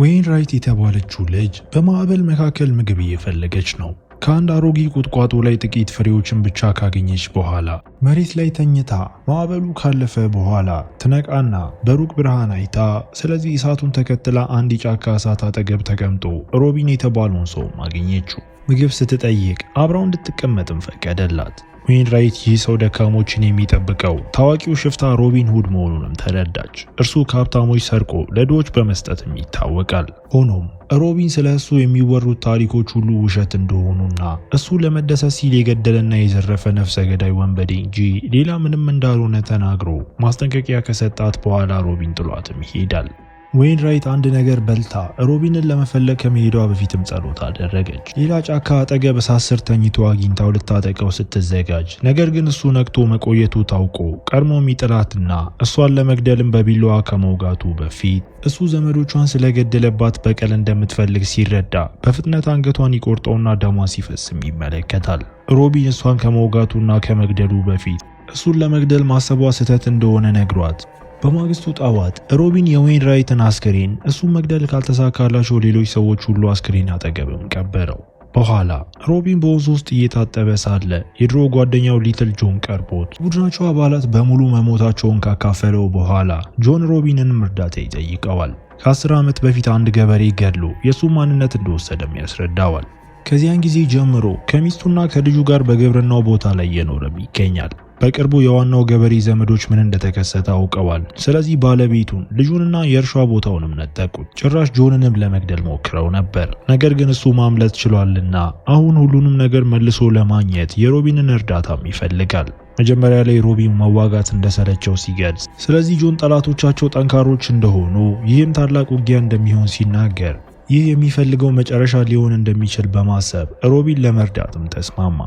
ዌይን ራይት የተባለችው ልጅ በማዕበል መካከል ምግብ እየፈለገች ነው። ከአንድ አሮጌ ቁጥቋጦ ላይ ጥቂት ፍሬዎችን ብቻ ካገኘች በኋላ መሬት ላይ ተኝታ ማዕበሉ ካለፈ በኋላ ትነቃና በሩቅ ብርሃን አይታ፣ ስለዚህ እሳቱን ተከትላ አንድ የጫካ እሳት አጠገብ ተቀምጦ ሮቢን የተባለውን ሰው አገኘችው። ምግብ ስትጠይቅ አብራው እንድትቀመጥም ፈቀደላት። ዌይን ራይት ይህ ሰው ደካሞችን የሚጠብቀው ታዋቂው ሽፍታ ሮቢን ሁድ መሆኑንም ተረዳች። እርሱ ከሀብታሞች ሰርቆ ለድሆች በመስጠትም ይታወቃል። ሆኖም ሮቢን ስለ እሱ የሚወሩት ታሪኮች ሁሉ ውሸት እንደሆኑና እሱ ለመደሰት ሲል የገደለና የዘረፈ ነፍሰ ገዳይ ወንበዴ እንጂ ሌላ ምንም እንዳልሆነ ተናግሮ ማስጠንቀቂያ ከሰጣት በኋላ ሮቢን ጥሏትም ይሄዳል። ዌይን ራይት አንድ ነገር በልታ ሮቢንን ለመፈለግ ከመሄዷ በፊትም ጸሎት አደረገች። ሌላ ጫካ አጠገብ እሳት ስር ተኝቶ አግኝታው ልታጠቀው ስትዘጋጅ፣ ነገር ግን እሱ ነቅቶ መቆየቱ ታውቆ ቀድሞ የሚጥላትና እሷን ለመግደልም በቢላዋ ከመውጋቱ በፊት እሱ ዘመዶቿን ስለገደለባት በቀል እንደምትፈልግ ሲረዳ በፍጥነት አንገቷን ይቆርጠውና ደሟ ሲፈስም ይመለከታል። ሮቢን እሷን ከመውጋቱና ከመግደሉ በፊት እሱን ለመግደል ማሰቧ ስህተት እንደሆነ ነግሯት በማግስቱ ጠዋት ሮቢን የዌይን ራይትን አስክሬን እሱን መግደል ካልተሳካላቸው ሌሎች ሰዎች ሁሉ አስክሬን አጠገብም ቀበረው። በኋላ ሮቢን በወንዝ ውስጥ እየታጠበ ሳለ የድሮ ጓደኛው ሊትል ጆን ቀርቦት ቡድናቸው አባላት በሙሉ መሞታቸውን ካካፈለው በኋላ ጆን ሮቢንንም እርዳታ ይጠይቀዋል። ከ10 ዓመት በፊት አንድ ገበሬ ገድሎ የእሱን ማንነት እንደወሰደም ያስረዳዋል። ከዚያን ጊዜ ጀምሮ ከሚስቱና ከልጁ ጋር በግብርናው ቦታ ላይ እየኖረም ይገኛል። በቅርቡ የዋናው ገበሬ ዘመዶች ምን እንደተከሰተ አውቀዋል። ስለዚህ ባለቤቱን ልጁንና የእርሻ ቦታውንም ነጠቁት። ጭራሽ ጆንንም ለመግደል ሞክረው ነበር። ነገር ግን እሱ ማምለጥ ችሏልና አሁን ሁሉንም ነገር መልሶ ለማግኘት የሮቢንን እርዳታም ይፈልጋል። መጀመሪያ ላይ ሮቢን መዋጋት እንደሰለቸው ሲገልጽ፣ ስለዚህ ጆን ጠላቶቻቸው ጠንካሮች እንደሆኑ ይህም ታላቅ ውጊያ እንደሚሆን ሲናገር፣ ይህ የሚፈልገው መጨረሻ ሊሆን እንደሚችል በማሰብ ሮቢን ለመርዳትም ተስማማ።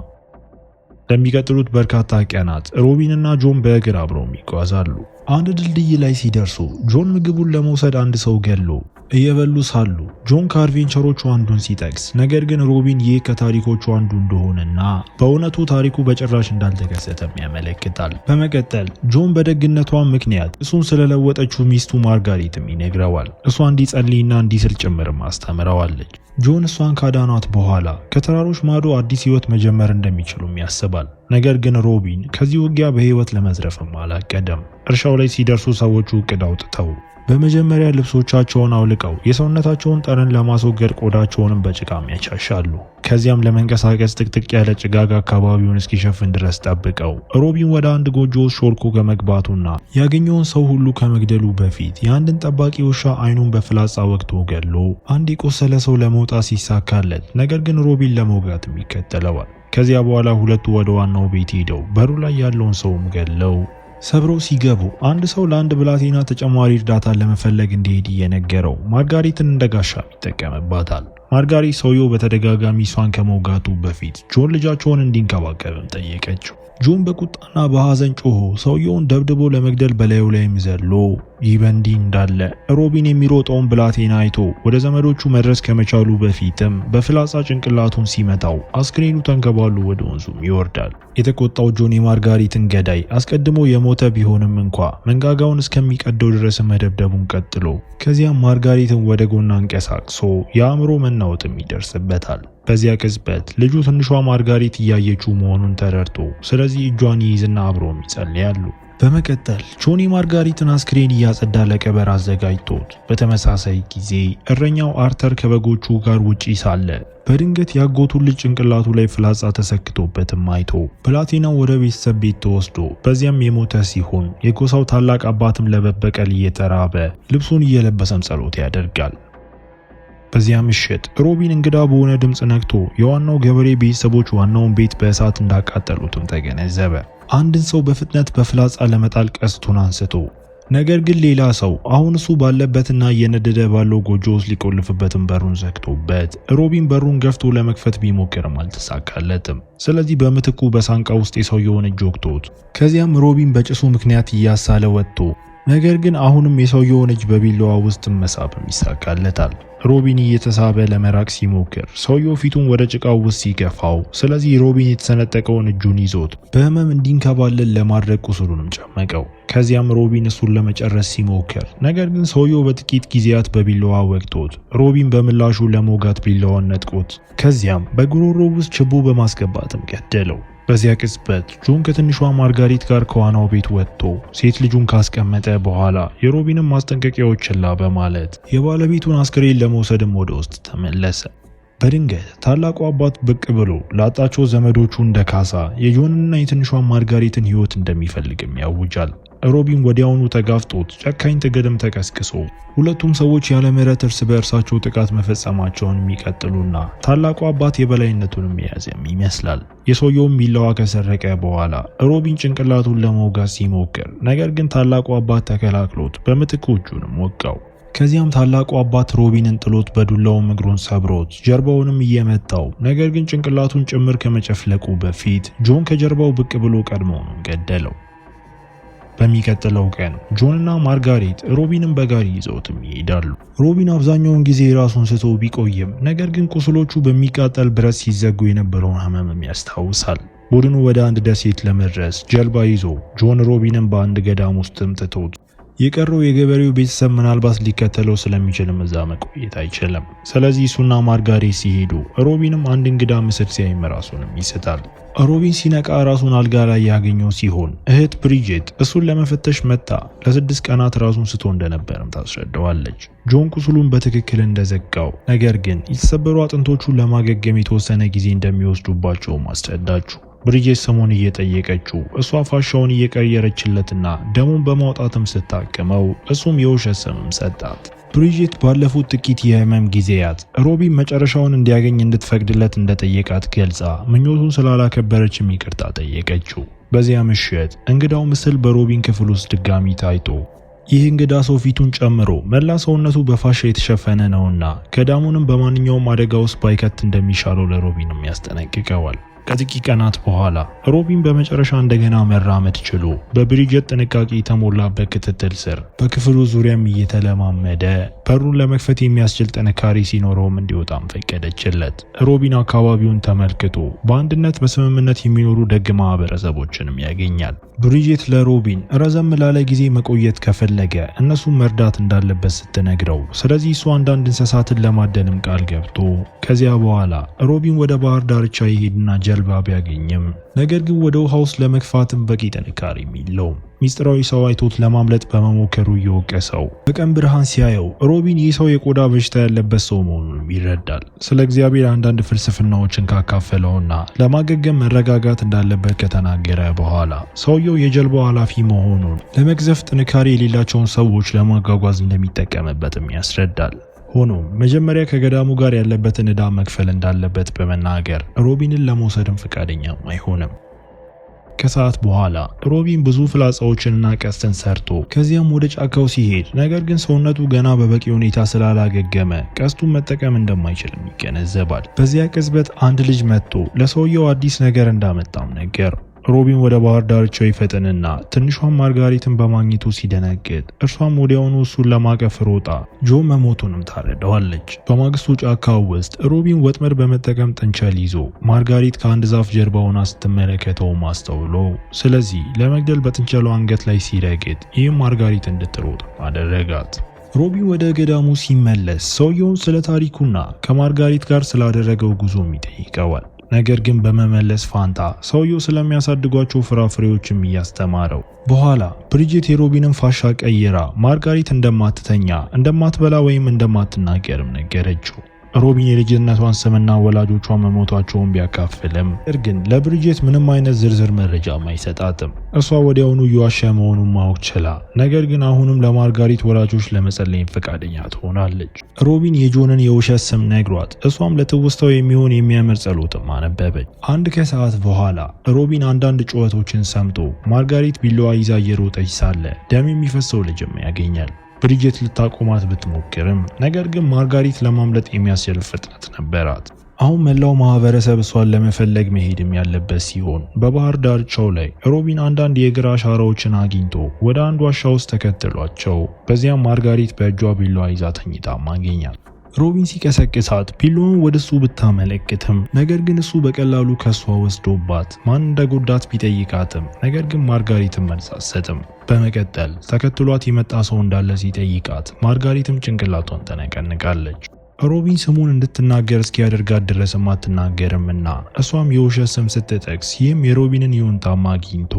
ለሚቀጥሉት በርካታ ቀናት ሮቢንና ጆን በእግር አብረው ይጓዛሉ። አንድ ድልድይ ላይ ሲደርሱ ጆን ምግቡን ለመውሰድ አንድ ሰው ገሎ እየበሉ ሳሉ ጆን ከአድቬንቸሮቹ አንዱን ሲጠቅስ፣ ነገር ግን ሮቢን ይህ ከታሪኮቹ አንዱ እንደሆነና በእውነቱ ታሪኩ በጭራሽ እንዳልተከሰተም ያመለክታል። በመቀጠል ጆን በደግነቷ ምክንያት እሱን ስለለወጠችው ሚስቱ ማርጋሪትም ይነግረዋል። እሷ እንዲጸልይና እንዲስል ጭምርም አስተምረዋለች። ጆን እሷን ካዳኗት በኋላ ከተራሮች ማዶ አዲስ ህይወት መጀመር እንደሚችሉም ያስባል። ነገር ግን ሮቢን ከዚህ ውጊያ በህይወት ለመዝረፍም አላቀደም። እርሻው ላይ ሲደርሱ ሰዎቹ እቅድ አውጥተው በመጀመሪያ ልብሶቻቸውን አውልቀው የሰውነታቸውን ጠረን ለማስወገድ ቆዳቸውንም በጭቃም ያቻሻሉ። ከዚያም ለመንቀሳቀስ ጥቅጥቅ ያለ ጭጋግ አካባቢውን እስኪሸፍን ድረስ ጠብቀው ሮቢን ወደ አንድ ጎጆ ውስጥ ሾልኮ ከመግባቱና ያገኘውን ሰው ሁሉ ከመግደሉ በፊት የአንድን ጠባቂ ውሻ አይኑን በፍላጻ ወግቶ ገድሎ አንድ የቆሰለ ሰው ለመውጣት ሲሳካለት፣ ነገር ግን ሮቢን ለመውጋትም ይከተለዋል። ከዚያ በኋላ ሁለቱ ወደ ዋናው ቤት ሄደው በሩ ላይ ያለውን ሰውም ገድለው ሰብረው ሲገቡ አንድ ሰው ለአንድ ብላቴና ተጨማሪ እርዳታ ለመፈለግ እንዲሄድ እየነገረው ማርጋሪትን እንደ ጋሻም ይጠቀምባታል። ማርጋሪት ሰውየው በተደጋጋሚ እሷን ከመውጋቱ በፊት ጆን ልጃቸውን እንዲንከባከብም ጠየቀችው። ጆን በቁጣና በሐዘን ጮሆ ሰውየውን ደብድቦ ለመግደል በላዩ ላይም ዘሎ፣ ይህ በእንዲህ እንዳለ ሮቢን የሚሮጠውን ብላቴና አይቶ ወደ ዘመዶቹ መድረስ ከመቻሉ በፊትም በፍላጻ ጭንቅላቱን ሲመታው አስክሬኑ ተንከባሉ ወደ ወንዙም ይወርዳል። የተቆጣው ጆን የማርጋሪትን ገዳይ አስቀድሞ የሞተ ቢሆንም እንኳ መንጋጋውን እስከሚቀደው ድረስ መደብደቡን ቀጥሎ ከዚያም ማርጋሪትን ወደ ጎን አንቀሳቅሶ የአእምሮ መናወጥም ይደርስበታል። በዚያ ቅጽበት ልጁ ትንሿ ማርጋሪት እያየችው መሆኑን ተረድቶ ስለዚህ እጇን ይይዝና አብረውም ይጸልያሉ። በመቀጠል ጆን ማርጋሪትን አስክሬን እያጸዳ ለቀበር አዘጋጅቶት፣ በተመሳሳይ ጊዜ እረኛው አርተር ከበጎቹ ጋር ውጪ ሳለ በድንገት ያጎቱን ልጅ ጭንቅላቱ ላይ ፍላጻ ተሰክቶበትም አይቶ ብላቴናው ወደ ቤተሰብ ቤት ተወስዶ በዚያም የሞተ ሲሆን የጎሳው ታላቅ አባትም ለመበቀል እየተራበ ልብሱን እየለበሰም ጸሎት ያደርጋል። በዚያ ምሽት ሮቢን እንግዳ በሆነ ድምጽ ነክቶ የዋናው ገበሬ ቤተሰቦች ዋናውን ቤት በእሳት እንዳቃጠሉትም ተገነዘበ። አንድን ሰው በፍጥነት በፍላጻ ለመጣል ቀስቱን አንስቶ፣ ነገር ግን ሌላ ሰው አሁን እሱ ባለበትና እየነደደ ባለው ጎጆ ውስጥ ሊቆልፍበትን በሩን ዘግቶበት ሮቢን በሩን ገፍቶ ለመክፈት ቢሞክርም አልተሳካለትም። ስለዚህ በምትኩ በሳንቃ ውስጥ የሰውየውን እጅ ወግቶት ከዚያም ሮቢን በጭሱ ምክንያት እያሳለ ወጥቶ ነገር ግን አሁንም የሰውየውን እጅ በቢላዋ ውስጥ መሳብም ይሳካለታል። ሮቢን እየተሳበ ለመራቅ ሲሞክር ሰውየው ፊቱን ወደ ጭቃው ውስጥ ሲገፋው፣ ስለዚህ ሮቢን የተሰነጠቀውን እጁን ይዞት በህመም እንዲንከባለል ለማድረግ ቁስሉንም ጨመቀው። ከዚያም ሮቢን እሱን ለመጨረስ ሲሞክር፣ ነገር ግን ሰውየው በጥቂት ጊዜያት በቢላዋ ወቅቶት ሮቢን በምላሹ ለመውጋት ቢላዋን ነጥቆት ከዚያም በጉሮሮ ውስጥ ችቦ በማስገባትም ገደለው። በዚያ ቅጽበት ጆን ከትንሿ ማርጋሪት ጋር ከዋናው ቤት ወጥቶ ሴት ልጁን ካስቀመጠ በኋላ የሮቢንን ማስጠንቀቂያዎች ችላ በማለት የባለቤቱን አስክሬን ለመውሰድም ወደ ውስጥ ተመለሰ። በድንገት ታላቁ አባት ብቅ ብሎ ላጣቸው ዘመዶቹ እንደ ካሳ የጆንንና የትንሿ ማርጋሪትን ህይወት እንደሚፈልግም ያውጃል። ሮቢን ወዲያውኑ ተጋፍጦት ጨካኝ ትግልም ተቀስቅሶ ሁለቱም ሰዎች ያለ ምህረት እርስ በእርሳቸው ጥቃት መፈጸማቸውን የሚቀጥሉና ታላቁ አባት የበላይነቱን የያዘም ይመስላል። የሰውየውን ቢላዋ ከሰረቀ በኋላ ሮቢን ጭንቅላቱን ለመውጋት ሲሞክር፣ ነገር ግን ታላቁ አባት ተከላክሎት በምትኩ እጁንም ወጋው። ከዚያም ታላቁ አባት ሮቢንን ጥሎት በዱላውም እግሩን ሰብሮት ጀርባውንም እየመታው፣ ነገር ግን ጭንቅላቱን ጭምር ከመጨፍለቁ በፊት ጆን ከጀርባው ብቅ ብሎ ቀድሞውንም ገደለው። በሚቀጥለው ቀን ጆንና ማርጋሪት ሮቢንን በጋሪ ይዘውትም ይሄዳሉ። ሮቢን አብዛኛውን ጊዜ ራሱን ስቶ ቢቆይም ነገር ግን ቁስሎቹ በሚቃጠል ብረት ሲዘጉ የነበረውን ህመምም ያስታውሳል። ቡድኑ ወደ አንድ ደሴት ለመድረስ ጀልባ ይዞ ጆን ሮቢንን በአንድ ገዳም ውስጥም ትቶት የቀረው የገበሬው ቤተሰብ ምናልባት ሊከተለው ስለሚችልም እዛ መቆየት አይችልም። ስለዚህ እሱና ማርጋሬት ሲሄዱ ሮቢንም አንድ እንግዳ ምስል ሲያይም ራሱንም ይስታል። ሮቢን ሲነቃ ራሱን አልጋ ላይ ያገኘው ሲሆን እህት ብሪጄት እሱን ለመፈተሽ መጣ ለ6 ቀናት ራሱን ስቶ እንደነበርም ታስረዳዋለች። ጆን ቁስሉን በትክክል እንደዘጋው፣ ነገር ግን የተሰበሩ አጥንቶቹን ለማገገም የተወሰነ ጊዜ እንደሚወስዱባቸው አስረዳችሁ። ብሪጄት ስሙን እየጠየቀችው እሷ ፋሻውን እየቀየረችለትና ደሙን በማውጣትም ስታክመው እሱም የውሸት ስምም ሰጣት። ብሪጄት ባለፉት ጥቂት የህመም ጊዜያት ሮቢን መጨረሻውን እንዲያገኝ እንድትፈቅድለት እንደጠየቃት ገልጻ ምኞቱን ስላላከበረችም ይቅርታ ጠየቀችው። በዚያ ምሽት እንግዳው ምስል በሮቢን ክፍል ውስጥ ድጋሚ ታይቶ ይህ እንግዳ ሰው ፊቱን ጨምሮ መላ ሰውነቱ በፋሻ የተሸፈነ ነውና ገዳሙንም በማንኛውም አደጋ ውስጥ ባይከት እንደሚሻለው ለሮቢንም ያስጠነቅቀዋል። ከጥቂት ቀናት በኋላ ሮቢን በመጨረሻ እንደገና መራመድ ችሎ በብሪጄት ጥንቃቄ የተሞላበት ክትትል ስር በክፍሉ ዙሪያም እየተለማመደ በሩን ለመክፈት የሚያስችል ጥንካሬ ሲኖረውም እንዲወጣም ፈቀደችለት። ሮቢን አካባቢውን ተመልክቶ በአንድነት በስምምነት የሚኖሩ ደግ ማህበረሰቦችንም ያገኛል። ብሪጄት ለሮቢን ረዘም ላለ ጊዜ መቆየት ከፈለገ እነሱን መርዳት እንዳለበት ስትነግረው፣ ስለዚህ እሱ አንዳንድ እንስሳትን ለማደንም ቃል ገብቶ ከዚያ በኋላ ሮቢን ወደ ባህር ዳርቻ ይሄድና ጀልባ ቢያገኝም ነገር ግን ወደ ውሃ ውስጥ ለመግፋትም በቂ ጥንካሬ የለውም። ሚስጥራዊ ሰው አይቶት ለማምለጥ በመሞከሩ እየወቀሰው፣ በቀን ብርሃን ሲያየው ሮቢን ይህ ሰው የቆዳ በሽታ ያለበት ሰው መሆኑንም ይረዳል። ስለ እግዚአብሔር አንዳንድ ፍልስፍናዎችን ካካፈለውና ለማገገም መረጋጋት እንዳለበት ከተናገረ በኋላ ሰውየው የጀልባው ኃላፊ መሆኑን ለመግዘፍ ጥንካሬ የሌላቸውን ሰዎች ለማጓጓዝ እንደሚጠቀምበትም ያስረዳል። ሆኖም መጀመሪያ ከገዳሙ ጋር ያለበትን ዕዳ መክፈል እንዳለበት በመናገር ሮቢንን ለመውሰድም ፈቃደኛ አይሆንም። ከሰዓት በኋላ ሮቢን ብዙ ፍላጻዎችንና ቀስትን ሰርቶ ከዚያም ወደ ጫካው ሲሄድ፣ ነገር ግን ሰውነቱ ገና በበቂ ሁኔታ ስላላገገመ ቀስቱን መጠቀም እንደማይችልም ይገነዘባል። በዚያ ቅጽበት አንድ ልጅ መጥቶ ለሰውየው አዲስ ነገር እንዳመጣም ነገር። ሮቢን ወደ ባህር ዳርቻው ይፈጥንና ትንሿን ማርጋሪትን በማግኘቱ ሲደነግጥ፣ እርሷም ወዲያውኑ እሱን ለማቀፍ ሮጣ ጆን መሞቱንም ታረዳዋለች። በማግስቱ ጫካው ውስጥ ሮቢን ወጥመድ በመጠቀም ጥንቸል ይዞ ማርጋሪት ከአንድ ዛፍ ጀርባ ሆና ስትመለከተው አስተውሎ፣ ስለዚህ ለመግደል በጥንቸሉ አንገት ላይ ሲረግጥ ይህም ማርጋሪት እንድትሮጥ አደረጋት። ሮቢን ወደ ገዳሙ ሲመለስ ሰውየውን ስለ ታሪኩና ከማርጋሪት ጋር ስላደረገው ጉዞም ይጠይቀዋል። ነገር ግን በመመለስ ፋንታ ሰውየው ስለሚያሳድጓቸው ፍራፍሬዎችም እያስተማረው፣ በኋላ ብሪጄት የሮቢንን ፋሻ ቀይራ ማርጋሪት እንደማትተኛ፣ እንደማትበላ ወይም እንደማትናገርም ነገረችው። ሮቢን የልጅነቷን ስምና ወላጆቿ መሞታቸውን ቢያካፍልም ግን ለብሪጄት ምንም አይነት ዝርዝር መረጃ አይሰጣትም። እሷ ወዲያውኑ እየዋሸ መሆኑን ማወቅ ችላ፣ ነገር ግን አሁንም ለማርጋሪት ወላጆች ለመጸለይ ፈቃደኛ ትሆናለች። ሮቢን የጆንን የውሸት ስም ነግሯት እሷም ለትውስታው የሚሆን የሚያምር ጸሎትም አነበበች። አንድ ከሰዓት በኋላ ሮቢን አንዳንድ ጩኸቶችን ሰምቶ ማርጋሪት ቢላዋ ይዛ እየሮጠች ሳለ ደም የሚፈሰው ልጅም ያገኛል። ብሪጄት ልታቆማት ብትሞክርም ነገር ግን ማርጋሪት ለማምለጥ የሚያስችል ፍጥነት ነበራት። አሁን መላው ማህበረሰብ እሷን ለመፈለግ መሄድም ያለበት ሲሆን በባህር ዳርቻው ላይ ሮቢን አንዳንድ የእግር አሻራዎችን አግኝቶ ወደ አንድ ዋሻ ውስጥ ተከትሏቸው በዚያም ማርጋሪት በእጇ ቢላዋ ይዛ ተኝታ ማግኛት። ሮቢን ሲቀሰቅሳት ቢላዋን ወደሱ ብታመለክትም ነገር ግን እሱ በቀላሉ ከሷ ወስዶባት ማን እንደጎዳት ቢጠይቃትም ነገር ግን ማርጋሪትም መልስ አትሰጥም። በመቀጠል ተከትሏት የመጣ ሰው እንዳለ ሲጠይቃት ማርጋሪትም ጭንቅላቷን ተነቀንቃለች። ሮቢን ስሙን እንድትናገር እስኪያደርጋት ድረስም አትናገርምና እሷም የውሸት ስም ስትጠቅስ ይህም የሮቢንን ይሁንታም አግኝቶ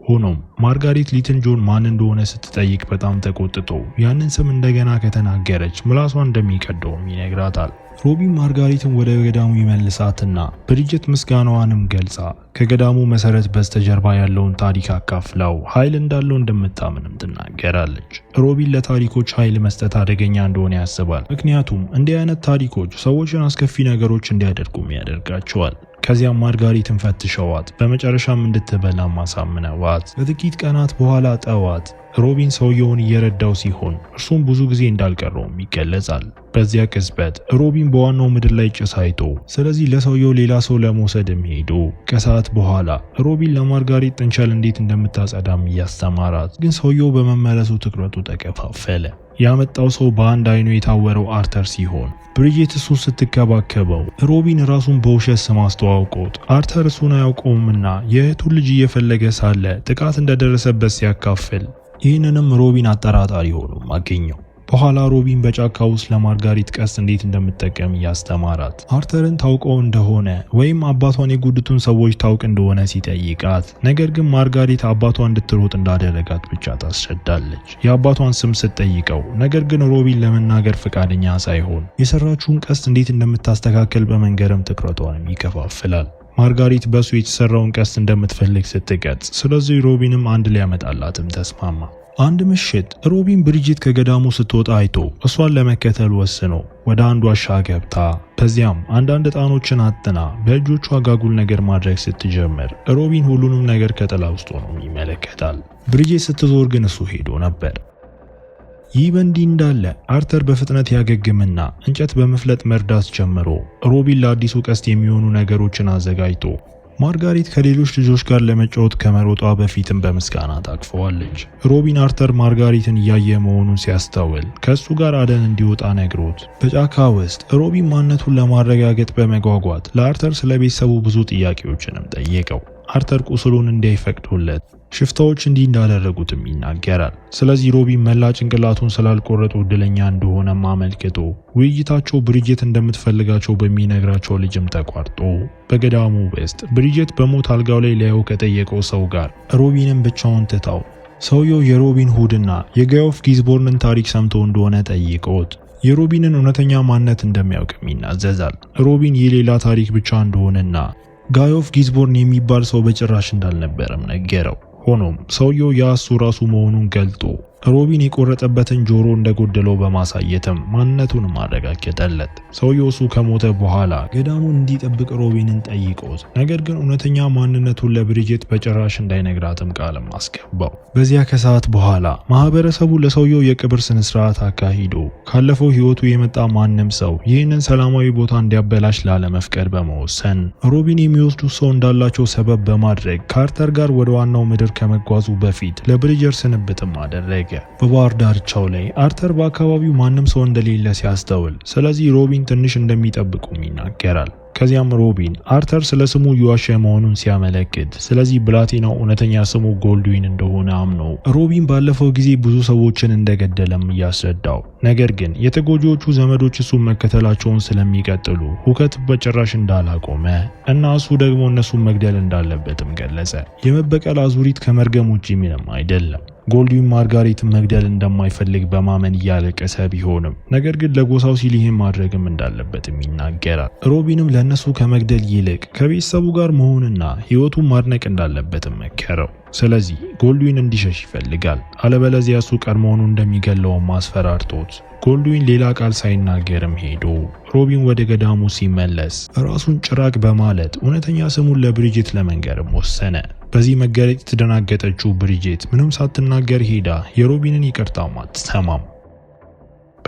ሆኖም ማርጋሪት ሊትል ጆን ማን እንደሆነ ስትጠይቅ በጣም ተቆጥቶ ያንን ስም እንደገና ከተናገረች ምላሷን እንደሚቀደውም ይነግራታል። ሮቢን ማርጋሪትን ወደ ገዳሙ ይመልሳትና ብሪጅት ምስጋናዋንም ገልጻ ከገዳሙ መሰረት በስተጀርባ ያለውን ታሪክ አካፍላው ኃይል እንዳለው እንደምታምንም ትናገራለች። ሮቢን ለታሪኮች ኃይል መስጠት አደገኛ እንደሆነ ያስባል። ምክንያቱም እንዲህ አይነት ታሪኮች ሰዎችን አስከፊ ነገሮች እንዲያደርጉም ያደርጋቸዋል። ከዚያም ማርጋሪትን ፈትሸዋት በመጨረሻም እንድትበላ ማሳምነዋት። ከጥቂት ቀናት በኋላ ጠዋት ሮቢን ሰውየውን እየረዳው ሲሆን እርሱም ብዙ ጊዜ እንዳልቀረውም ይገለጻል። በዚያ ቅጽበት ሮቢን በዋናው ምድር ላይ ጭስ አይቶ ስለዚህ ለሰውየው ሌላ ሰው ለመውሰድም ሄዶ ከሰዓት በኋላ ሮቢን ለማርጋሪት ጥንቸል እንዴት እንደምታጸዳም እያስተማራት ግን ሰውየው በመመለሱ ትኩረቱ ተከፋፈለ። ያመጣው ሰው በአንድ አይኑ የታወረው አርተር ሲሆን ብሪጅት እሱን ስትከባከበው ሮቢን ራሱን በውሸት ስም አስተዋውቆት አርተር እሱን አያውቀውምና የእህቱን ልጅ እየፈለገ ሳለ ጥቃት እንደደረሰበት ሲያካፍል ይህንንም ሮቢን አጠራጣሪ ሆኖ አገኘው። በኋላ ሮቢን በጫካ ውስጥ ለማርጋሪት ቀስት እንዴት እንደምትጠቀም እያስተማራት አርተርን ታውቀው እንደሆነ ወይም አባቷን የጉድቱን ሰዎች ታውቅ እንደሆነ ሲጠይቃት ነገር ግን ማርጋሪት አባቷ እንድትሮጥ እንዳደረጋት ብቻ ታስረዳለች። የአባቷን ስም ስትጠይቀው ነገር ግን ሮቢን ለመናገር ፈቃደኛ ሳይሆን የሰራችውን ቀስት እንዴት እንደምታስተካከል በመንገርም ትኩረቷንም ይከፋፍላል። ማርጋሪት በሱ የተሰራውን ቀስት እንደምትፈልግ ስትገልጽ ስለዚህ ሮቢንም አንድ ሊያመጣላትም ተስማማ። አንድ ምሽት ሮቢን ብሪጅት ከገዳሙ ስትወጣ አይቶ እሷን ለመከተል ወስኖ ወደ አንድ ዋሻ ገብታ በዚያም አንዳንድ ዕጣኖችን አጥና በእጆቿ አጋጉል ነገር ማድረግ ስትጀምር ሮቢን ሁሉንም ነገር ከጥላ ውስጥ ሆኖ ይመለከታል። ብሪጅት ስትዞር ግን እሱ ሄዶ ነበር። ይህ በእንዲህ እንዳለ አርተር በፍጥነት ያገግምና እንጨት በመፍለጥ መርዳት ጀምሮ ሮቢን ለአዲሱ ቀስት የሚሆኑ ነገሮችን አዘጋጅቶ ማርጋሪት ከሌሎች ልጆች ጋር ለመጫወት ከመሮጧ በፊትም በምስጋና ታቅፈዋለች። ሮቢን አርተር ማርጋሪትን እያየ መሆኑን ሲያስተውል ከእሱ ጋር አደን እንዲወጣ ነግሮት በጫካ ውስጥ ሮቢን ማንነቱን ለማረጋገጥ በመጓጓት ለአርተር ስለ ቤተሰቡ ብዙ ጥያቄዎችንም ጠየቀው። አርተር ቁስሉን እንዳይፈቅዱለት ሽፍታዎች እንዲህ እንዳደረጉትም ይናገራል። ስለዚህ ሮቢን መላ ጭንቅላቱን ስላልቆረጡ እድለኛ እንደሆነም አመልክቶ ውይይታቸው ብሪጅት እንደምትፈልጋቸው በሚነግራቸው ልጅም ተቋርጦ በገዳሙ ውስጥ ብሪጅት በሞት አልጋው ላይ ሊያየው ከጠየቀው ሰው ጋር ሮቢንን ብቻውን ትታው ሰውየው የሮቢን ሁድና የጋዮፍ ጊዝቦርንን ታሪክ ሰምቶ እንደሆነ ጠይቆት የሮቢንን እውነተኛ ማንነት እንደሚያውቅም ይናዘዛል። ሮቢን የሌላ ታሪክ ብቻ እንደሆነና ጋዮፍ ጊዝቦርን የሚባል ሰው በጭራሽ እንዳልነበረም ነገረው። ሆኖም ሰውየው ያሱ ራሱ መሆኑን ገልጦ ሮቢን የቆረጠበትን ጆሮ እንደጎደለው በማሳየትም ማንነቱን ማረጋገጠለት። ሰውየው እሱ ከሞተ በኋላ ገዳሙን እንዲጠብቅ ሮቢንን ጠይቆት ነገር ግን እውነተኛ ማንነቱን ለብሪጅት በጭራሽ እንዳይነግራትም ቃልም አስገባው። በዚያ ከሰዓት በኋላ ማህበረሰቡ ለሰውየው የቅብር ስነ ስርዓት አካሂዶ ካለፈው ህይወቱ የመጣ ማንም ሰው ይህንን ሰላማዊ ቦታ እንዲያበላሽ ላለመፍቀድ በመወሰን ሮቢን የሚወስዱ ሰው እንዳላቸው ሰበብ በማድረግ ከአርተር ጋር ወደ ዋናው ምድር ከመጓዙ በፊት ለብሪጀር ስንብትም አደረገ። በባህር ዳርቻው ላይ አርተር በአካባቢው ማንም ሰው እንደሌለ ሲያስተውል ስለዚህ ሮቢን ትንሽ እንደሚጠብቁም ይናገራል። ከዚያም ሮቢን አርተር ስለ ስሙ እየዋሸ መሆኑን ሲያመለክት ስለዚህ ብላቴናው እውነተኛ ስሙ ጎልድዊን እንደሆነ አምኖ ሮቢን ባለፈው ጊዜ ብዙ ሰዎችን እንደገደለም እያስረዳው ነገር ግን የተጎጂዎቹ ዘመዶች እሱን መከተላቸውን ስለሚቀጥሉ ሁከት በጭራሽ እንዳላቆመ እና እሱ ደግሞ እነሱን መግደል እንዳለበትም ገለጸ። የመበቀል አዙሪት ከመርገም ውጪ ምንም አይደለም። ጎልድዊን ማርጋሪትን መግደል እንደማይፈልግ በማመን እያለቀሰ ቢሆንም ነገር ግን ለጎሳው ሲል ይህን ማድረግም እንዳለበትም ይናገራል። ሮቢንም ለነሱ ከመግደል ይልቅ ከቤተሰቡ ጋር መሆንና ህይወቱን ማድነቅ እንዳለበትም መከረው። ስለዚህ ጎልድዊን እንዲሸሽ ይፈልጋል። አለበለዚያ እሱ ቀድሞውኑ እንደሚገለው ማስፈራርቶት ጎልድዊን ሌላ ቃል ሳይናገርም ሄዶ ሮቢን ወደ ገዳሙ ሲመለስ ራሱን ጭራቅ በማለት እውነተኛ ስሙን ለብሪጅት ለመንገርም ወሰነ። በዚህ መገለጥ የተደናገጠችው ብሪጅት ምንም ሳትናገር ሄዳ የሮቢንን ይቅርታም አትሰማም።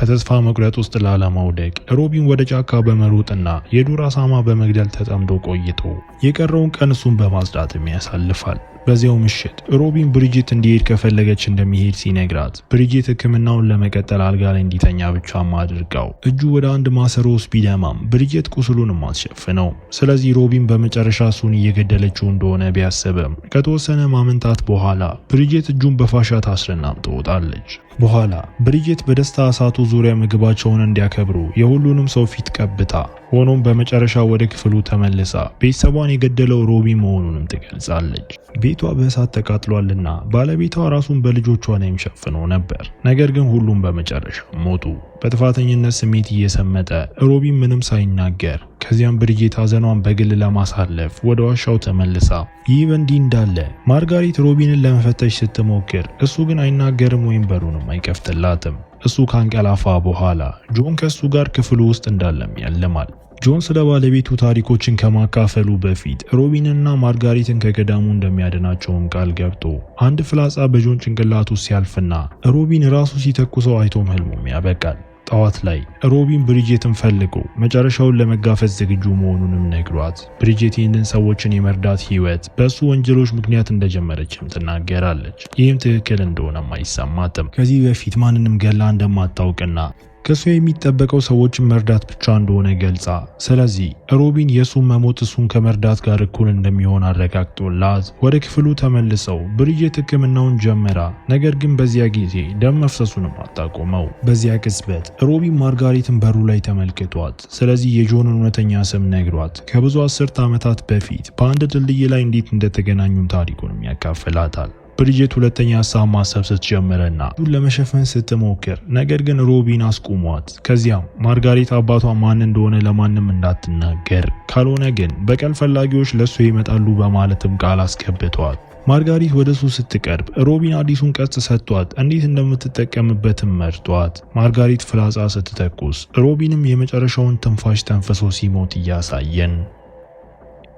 በተስፋ መቁረጥ ውስጥ ላለመውደቅ ሮቢን ወደ ጫካ በመሮጥና የዱር አሳማ በመግደል ተጠምዶ ቆይቶ የቀረውን ቀን እሱን በማጽዳትም ያሳልፋል። በዚያው ምሽት ሮቢን ብሪጅት እንዲሄድ ከፈለገች እንደሚሄድ ሲነግራት ብሪጅት ሕክምናውን ለመቀጠል አልጋ ላይ እንዲተኛ ብቻም አድርጋው እጁ ወደ አንድ ማሰሮ ውስጥ ቢደማም ብሪጅት ቁስሉንም አትሸፍነው። ስለዚህ ሮቢን በመጨረሻ እሱን እየገደለችው እንደሆነ ቢያስብም ከተወሰነ ማመንታት በኋላ ብሪጅት እጁን በፋሻ ታስረናም ትወጣለች። በኋላ ብሪጅት በደስታ እሳቱ ዙሪያ ምግባቸውን እንዲያከብሩ የሁሉንም ሰው ፊት ቀብታ፣ ሆኖም በመጨረሻ ወደ ክፍሉ ተመልሳ ቤተሰቧን የገደለው ሮቢን መሆኑንም ትገልጻለች። ቤቷ በእሳት ተቃጥሏልና ባለቤቷ ራሱን በልጆቿ ላይም ሸፍኖ ነበር። ነገር ግን ሁሉም በመጨረሻ ሞቱ። በጥፋተኝነት ስሜት እየሰመጠ ሮቢን ምንም ሳይናገር ከዚያም ብሪጅት ሐዘኗን በግል ለማሳለፍ ወደ ዋሻው ተመልሳ፣ ይህ በእንዲህ እንዳለ ማርጋሪት ሮቢንን ለመፈተሽ ስትሞክር እሱ ግን አይናገርም ወይም በሩንም አይከፍትላትም። እሱ ካንቀላፋ በኋላ ጆን ከሱ ጋር ክፍሉ ውስጥ እንዳለም ያለማል። ጆን ስለ ባለቤቱ ታሪኮችን ከማካፈሉ በፊት ሮቢንና ማርጋሪትን ከገዳሙ እንደሚያድናቸውም ቃል ገብቶ አንድ ፍላጻ በጆን ጭንቅላት ውስጥ ሲያልፍና ሮቢን ራሱ ሲተኩሰው አይቶም ህልሙም ያበቃል። ጠዋት ላይ ሮቢን ብሪጅትን ፈልጎ መጨረሻውን ለመጋፈጥ ዝግጁ መሆኑንም ነግሯት ብሪጅት ይህንን ሰዎችን የመርዳት ህይወት በእሱ ወንጀሎች ምክንያት እንደጀመረችም ትናገራለች። ይህም ትክክል እንደሆነም አይሰማትም። ከዚህ በፊት ማንንም ገላ እንደማታውቅና ከሱ የሚጠበቀው ሰዎችን መርዳት ብቻ እንደሆነ ገልጻ፣ ስለዚህ ሮቢን የሱን መሞት እሱን ከመርዳት ጋር እኩል እንደሚሆን አረጋግጦላት ወደ ክፍሉ ተመልሰው ብሪጅት ሕክምናውን ጀመራ። ነገር ግን በዚያ ጊዜ ደም መፍሰሱንም አታቆመው። በዚያ ቅጽበት ሮቢን ማርጋሪትን በሩ ላይ ተመልክቷት፣ ስለዚህ የጆን እውነተኛ ስም ነግሯት ከብዙ አስርት ዓመታት በፊት በአንድ ድልድይ ላይ እንዴት እንደተገናኙም ታሪኩንም ያካፍላታል። ብሪጅት ሁለተኛ ሀሳብ ማሰብ ስትጀምርና እሱን ለመሸፈን ስትሞክር ነገር ግን ሮቢን አስቁሟት። ከዚያም ማርጋሪት አባቷ ማን እንደሆነ ለማንም እንዳትናገር፣ ካልሆነ ግን በቀል ፈላጊዎች ለሱ ይመጣሉ በማለትም ቃል አስገብቷል። ማርጋሪት ወደ እሱ ስትቀርብ ሮቢን አዲሱን ቀስት ሰጥቷት እንዴት እንደምትጠቀምበትም መርቷት ማርጋሪት ፍላጻ ስትተኩስ ሮቢንም የመጨረሻውን ትንፋሽ ተንፍሶ ሲሞት እያሳየን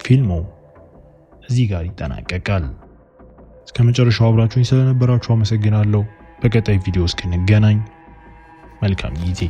ፊልሙ እዚህ ጋር ይጠናቀቃል። እስከ መጨረሻው አብራችሁኝ ስለነበራችሁ አመሰግናለሁ። በቀጣይ ቪዲዮ እስክንገናኝ መልካም ጊዜ